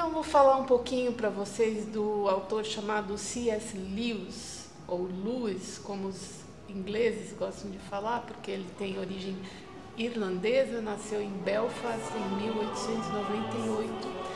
Então, vou falar um pouquinho para vocês do autor chamado C.S. Lewis, ou Lewis, como os ingleses gostam de falar, porque ele tem origem irlandesa, nasceu em Belfast em 1898.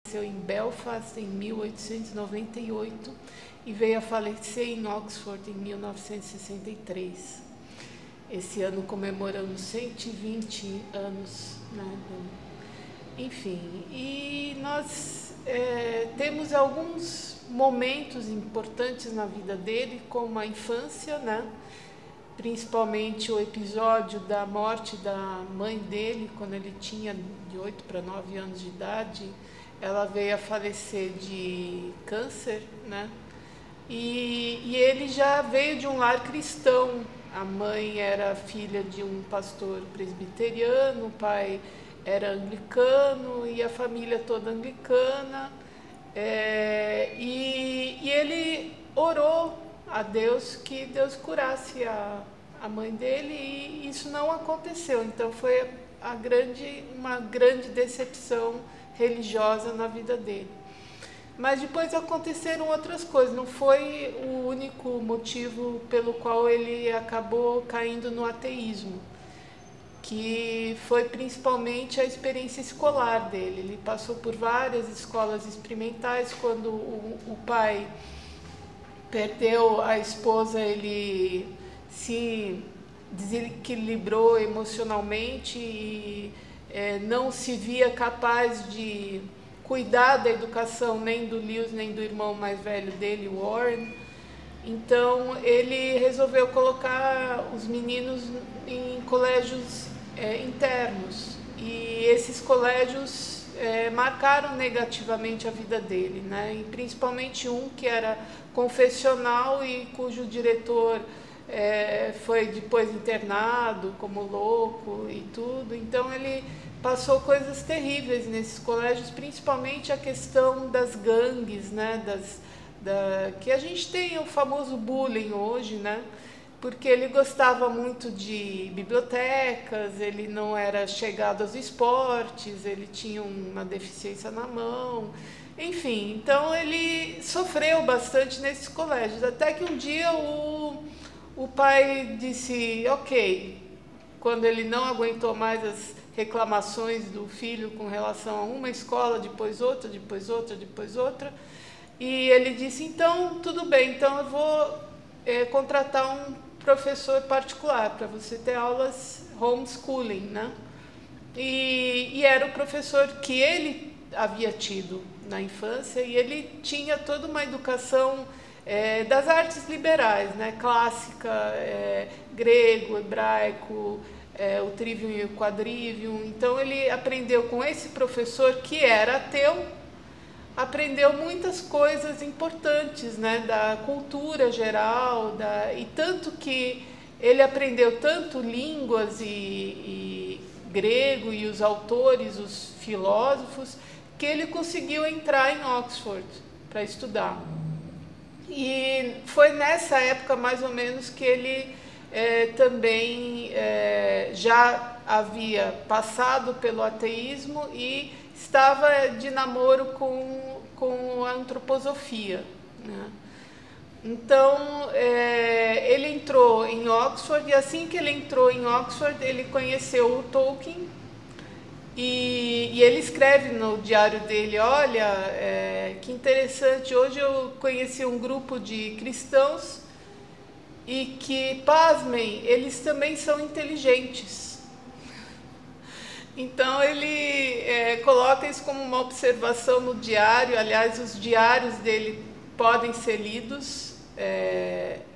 Nasceu em Belfast em 1898 e veio a falecer em Oxford em 1963. Esse ano comemoramos 120 anos, né? Enfim, e nós temos alguns momentos importantes na vida dele, como a infância, né? Principalmente o episódio da morte da mãe dele, quando ele tinha de 8 para 9 anos de idade. Ela veio a falecer de câncer, né? E ele já veio de um lar cristão. A mãe era filha de um pastor presbiteriano, o pai era anglicano e a família toda anglicana. E ele orou a Deus que Deus curasse a mãe dele, e isso não aconteceu. Então foi uma grande decepção religiosa na vida dele. Mas depois aconteceram outras coisas, não foi o único motivo pelo qual ele acabou caindo no ateísmo, que foi principalmente a experiência escolar dele. Ele passou por várias escolas experimentais. Quando o pai perdeu a esposa, ele se desequilibrou emocionalmente e não se via capaz de cuidar da educação nem do Lewis nem do irmão mais velho dele, Warren. Então ele resolveu colocar os meninos em colégios internos, e esses colégios marcaram negativamente a vida dele, né? E principalmente um que era confessional e cujo diretor foi depois internado como louco e tudo. Então ele passou coisas terríveis nesses colégios, principalmente a questão das gangues, né? Que a gente tem o famoso bullying hoje, né? Porque ele gostava muito de bibliotecas, ele não era chegado aos esportes, ele tinha uma deficiência na mão, enfim. Então ele sofreu bastante nesses colégios, até que um dia o pai disse ok, quando ele não aguentou mais as reclamações do filho com relação a uma escola, depois outra, depois outra, depois outra, e ele disse, então tudo bem, então eu vou contratar um professor particular para você ter aulas homeschooling, né? E era o professor que ele havia tido na infância, e ele tinha toda uma educação das artes liberais, né? Clássica, grego, hebraico, o trivium e o quadrivium. Então ele aprendeu com esse professor, que era ateu, aprendeu muitas coisas importantes, né, da cultura geral, e tanto que ele aprendeu tanto línguas e grego e os autores, os filósofos, que ele conseguiu entrar em Oxford para estudar. E foi nessa época mais ou menos que ele também já havia passado pelo ateísmo e estava de namoro com a antroposofia, né? Então ele entrou em Oxford, e assim que ele entrou em Oxford ele conheceu o Tolkien, e ele escreve no diário dele, olha, que interessante, hoje eu conheci um grupo de cristãos e que, pasmem, eles também são inteligentes. Então ele coloca isso como uma observação no diário. Aliás, os diários dele podem ser lidos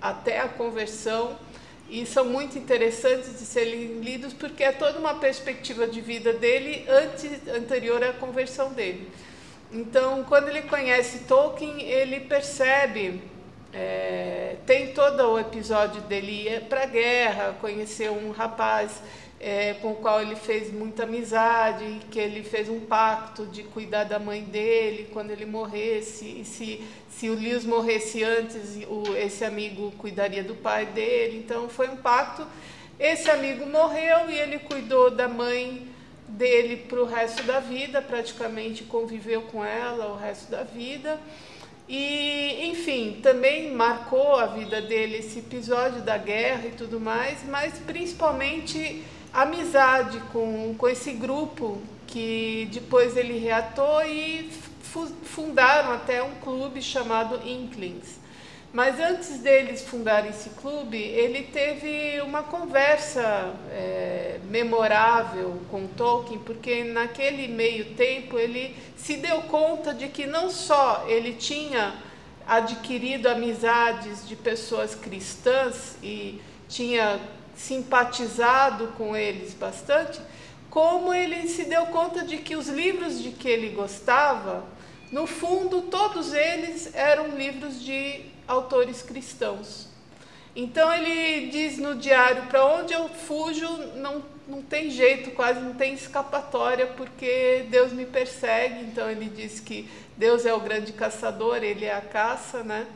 até a conversão, e são muito interessantes de serem lidos porque é toda uma perspectiva de vida dele anterior à conversão dele. Então, quando ele conhece Tolkien, ele percebe, tem todo o episódio dele ir para a guerra, conhecer um rapaz com o qual ele fez muita amizade, que ele fez um pacto de cuidar da mãe dele quando ele morresse, e se o Lewis morresse antes, esse amigo cuidaria do pai dele. Então foi um pacto. Esse amigo morreu e ele cuidou da mãe dele para o resto da vida, praticamente conviveu com ela o resto da vida. E, enfim, também marcou a vida dele esse episódio da guerra e tudo mais, mas principalmente amizade com esse grupo que depois ele reatou, e fundaram até um clube chamado Inklings. Mas antes deles fundarem esse clube, ele teve uma conversa memorável com Tolkien, porque naquele meio tempo ele se deu conta de que não só ele tinha adquirido amizades de pessoas cristãs e tinha simpatizado com eles bastante, como ele se deu conta de que os livros de que ele gostava, no fundo, todos eles eram livros de autores cristãos. Então ele diz no diário: para onde eu fujo não tem jeito, quase não tem escapatória, porque Deus me persegue. Então ele diz que Deus é o grande caçador, ele é a caça, né?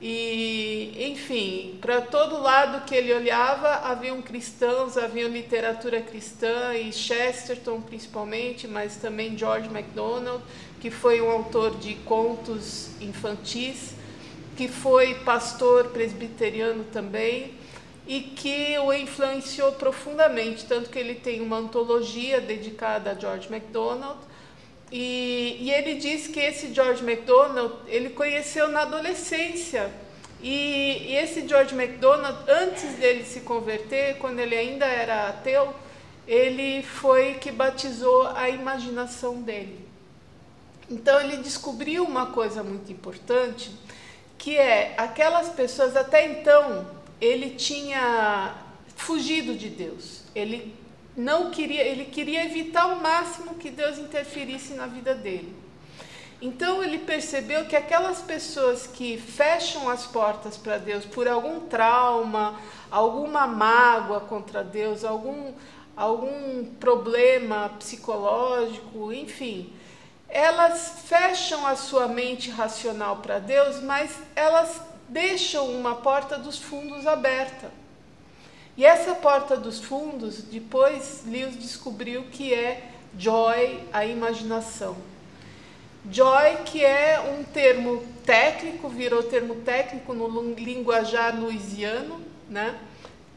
E, enfim, para todo lado que ele olhava, haviam cristãos, havia literatura cristã, e Chesterton principalmente, mas também George MacDonald, que foi um autor de contos infantis, que foi pastor presbiteriano também, e que o influenciou profundamente, tanto que ele tem uma antologia dedicada a George MacDonald. E ele diz que esse George MacDonald ele conheceu na adolescência, e esse George MacDonald, antes dele se converter, quando ele ainda era ateu, ele foi que batizou a imaginação dele. Então ele descobriu uma coisa muito importante, que é aquelas pessoas, até então ele tinha fugido de Deus, ele queria evitar ao máximo que Deus interferisse na vida dele. Então ele percebeu que aquelas pessoas que fecham as portas para Deus por algum trauma, alguma mágoa contra Deus, algum problema psicológico, enfim, elas fecham a sua mente racional para Deus, mas elas deixam uma porta dos fundos aberta. E essa porta dos fundos, depois Lewis descobriu que é joy, a imaginação. Joy, que é um termo técnico, virou termo técnico no linguajar louisiano, né?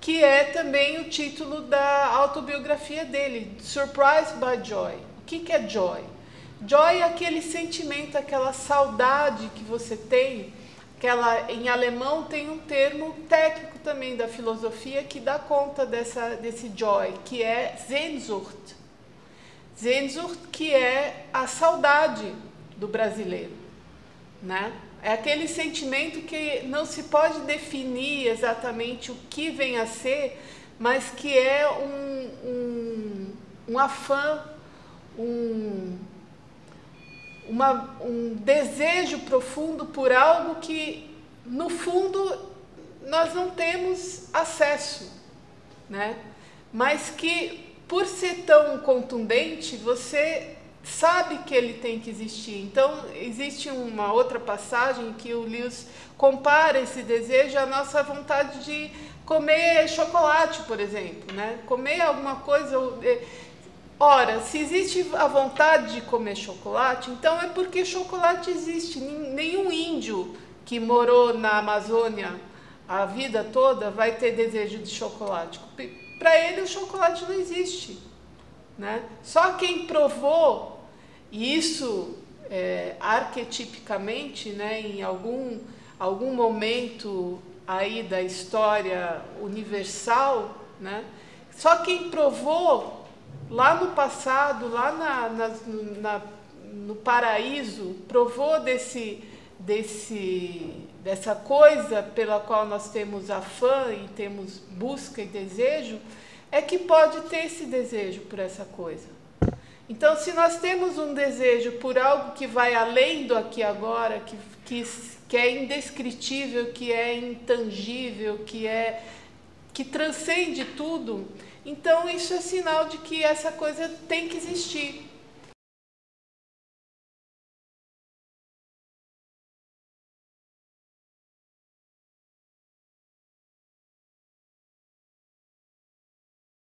Que é também o título da autobiografia dele, Surprised by Joy. O que é joy? Joy é aquele sentimento, aquela saudade que você tem. Em alemão tem um termo técnico também da filosofia que dá conta desse joy, que é Sehnsucht. Sehnsucht, que é a saudade do brasileiro, né? É aquele sentimento que não se pode definir exatamente o que vem a ser, mas que é um afã, um desejo profundo por algo que, no fundo, nós não temos acesso, né? Mas que, por ser tão contundente, você sabe que ele tem que existir. Então, existe uma outra passagem que o Lewis compara esse desejo à nossa vontade de comer chocolate, por exemplo, né? Comer alguma coisa... Ora, se existe a vontade de comer chocolate, então é porque chocolate existe. Nenhum índio que morou na Amazônia a vida toda vai ter desejo de chocolate. Para ele o chocolate não existe, né? Só quem provou, e isso arquetipicamente, né, em algum momento aí da história universal, né, só quem provou lá no passado, lá no paraíso, provou dessa coisa pela qual nós temos afã e temos busca e desejo, é que pode ter esse desejo por essa coisa. Então, se nós temos um desejo por algo que vai além do aqui e agora, que é indescritível, que é intangível, que transcende tudo, então isso é sinal de que essa coisa tem que existir.